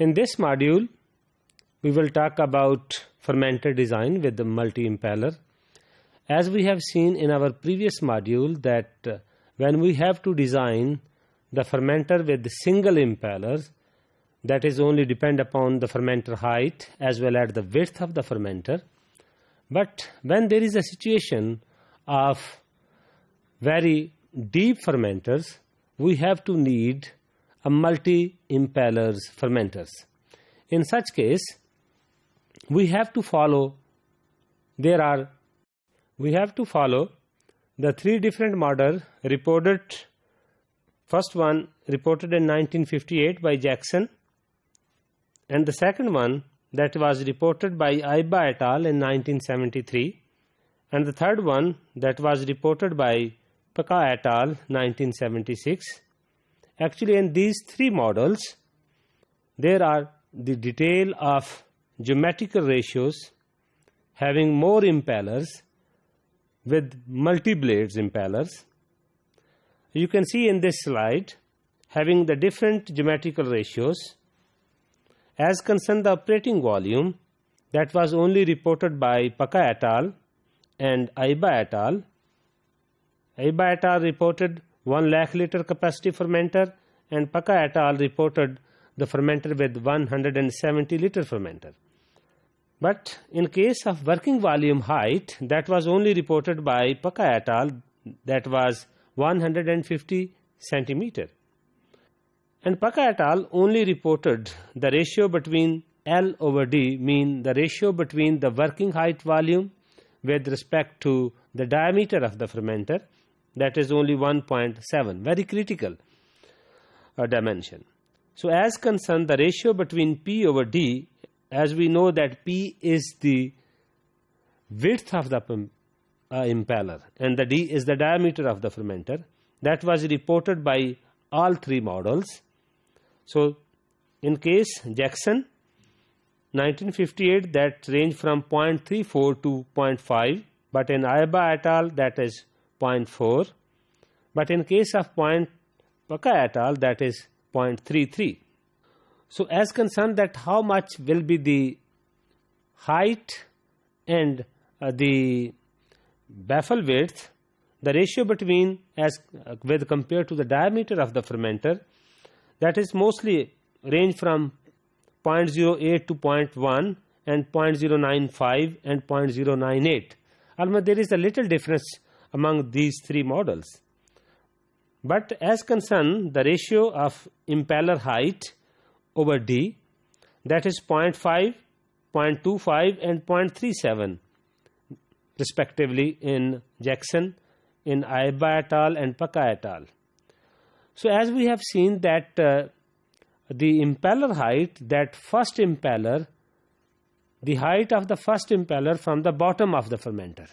In this module, we will talk about fermenter design with the multi-impeller. As we have seen in our previous module that when we have to design the fermenter with single impellers, that is only depend upon the fermenter height as well as the width of the fermenter. But when there is a situation of very deep fermenters, we have to need a multi-impellers fermenters. In such case, we have to follow the three different models reported. First one reported in 1958 by Jackson, and the second one that was reported by Iba et al. In 1973, and the third one that was reported by Paka et al. 1976. Actually, in these three models, there are the detail of geometrical ratios having more impellers with multi-blades impellers. You can see in this slide having the different geometrical ratios. As concerned the operating volume, that was only reported by Paka et al. And Iba et al. Iba et al. Reported 1 lakh liter capacity fermenter, and Paka et al. Reported the fermenter with 170 liter fermenter. But in case of working volume height, that was only reported by Paka et al. That was 150 centimeter. And Paka et al. Only reported the ratio between L over D, mean the ratio between the working height volume with respect to the diameter of the fermenter, that is only 1.7, very critical dimension. So as concerned the ratio between P over D, as we know that P is the width of the impeller and the D is the diameter of the fermenter, that was reported by all three models. So in case Jackson 1958, that range from 0.34 to 0.5, but in Iba et al. That is 0.4, but in case of Paka et al. That is 0.33. So as concerned that how much will be the height and the baffle width, the ratio between with compared to the diameter of the fermenter, that is mostly range from 0.08 to 0.1 and 0.095 and 0.098. Almost there is a little difference among these three models. But as concerned the ratio of impeller height over D, that is 0.5, 0.25 and 0.37 respectively in Jackson, in Iba et al. And Paka et al. So as we have seen that the impeller height, that first impeller, the height of the first impeller from the bottom of the fermenter.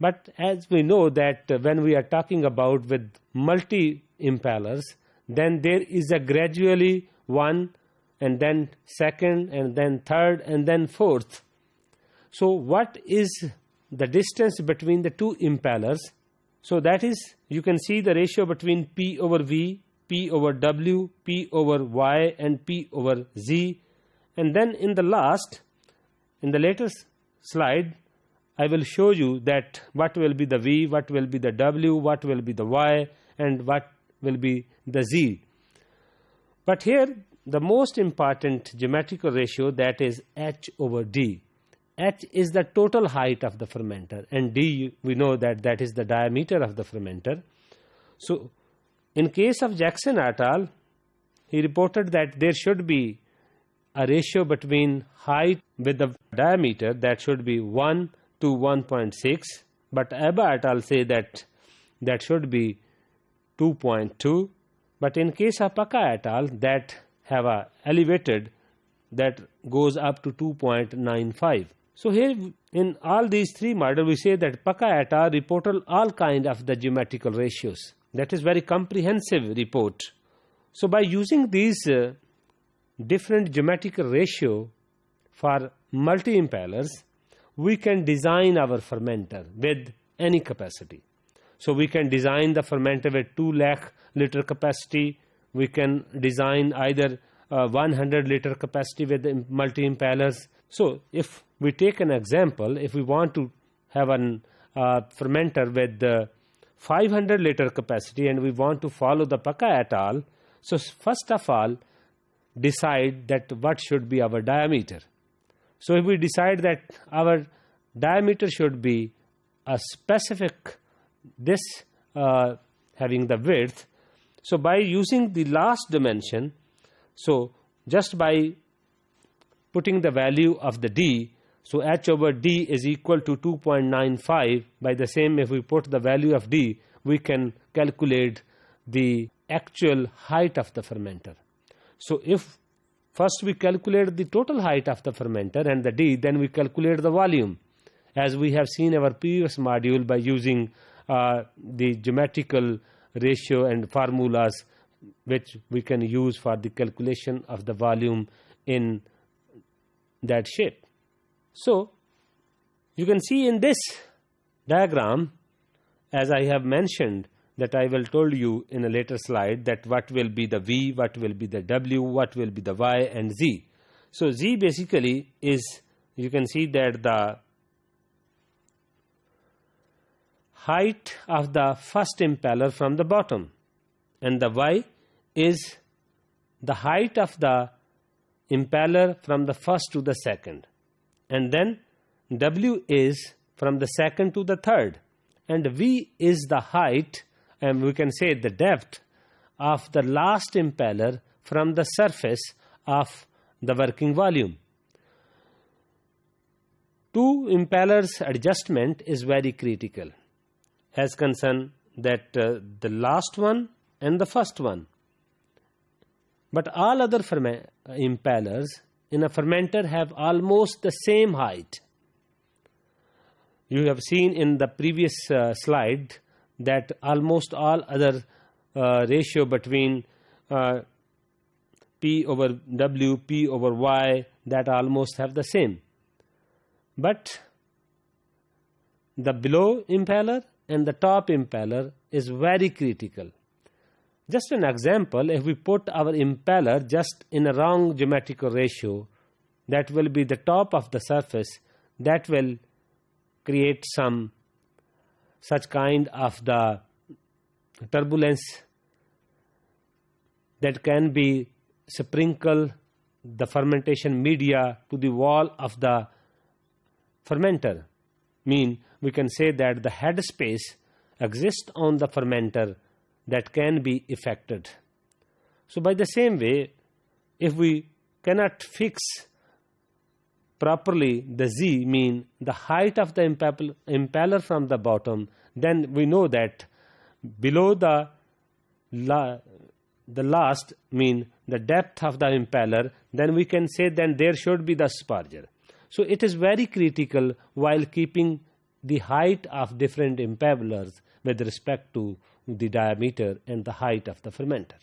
But as we know that when we are talking about with multi impellers, then there is a gradually one and then second and then third and then fourth. So what is the distance between the two impellers? So that is, you can see the ratio between P over V, P over W, P over Y and P over Z. And then in the later slide, I will show you that what will be the V, what will be the W, what will be the Y and what will be the Z. But here the most important geometrical ratio, that is H over D. H is the total height of the fermenter and D, we know that that is the diameter of the fermenter. So in case of Jackson et al., he reported that there should be a ratio between height with the diameter that should be 1 to 1.6, but Iba et al. Say that that should be 2.2, but in case of Paka et al. That have a elevated that goes up to 2.95. So here in all these three models we say that Paka et al. Reported all kind of the geometrical ratios. That is very comprehensive report. So by using these different geometrical ratio for multi-impellers, we can design our fermenter with any capacity. So we can design the fermenter with 2 lakh liter capacity. We can design either 100 liter capacity with multi-impellers. So if we take an example, if we want to have an fermenter with 500 liter capacity and we want to follow the Paka et al. So first of all, decide that what should be our diameter. So if we decide that our diameter should be a specific this having the width, so by using the last dimension, so just by putting the value of the d, so h over d is equal to 2.95. By the same, if we put the value of d, we can calculate the actual height of the fermenter. So if first we calculate the total height of the fermenter and the d, then we calculate the volume, as we have seen in our previous module by using the geometrical ratio and formulas which we can use for the calculation of the volume in that shape. So you can see in this diagram, as I have mentioned, that I will told you in a later slide, that what will be the V, what will be the W, what will be the Y and Z. So Z basically is, you can see that the height of the first impeller from the bottom, and the Y is the height of the impeller from the first to the second, and then W is from the second to the third, and V is the height, and we can say the depth of the last impeller from the surface of the working volume. Two impellers adjustment is very critical as concern that the last one and the first one. But all other impellers in a fermenter have almost the same height. You have seen in the previous slide that almost all other ratio between P over W, P over Y, that almost have the same. But the below impeller and the top impeller is very critical. Just an example, if we put our impeller just in a wrong geometrical ratio, that will be the top of the surface, that will create some such kind of the turbulence that can be sprinkle the fermentation media to the wall of the fermenter. We can say that the head space exists on the fermenter that can be affected. So by the same way, if we cannot fix properly the Z, the height of the impeller from the bottom, then we know that below the last, the depth of the impeller, then we can say then there should be the spurger. So it is very critical while keeping the height of different impellers with respect to the diameter and the height of the fermenter.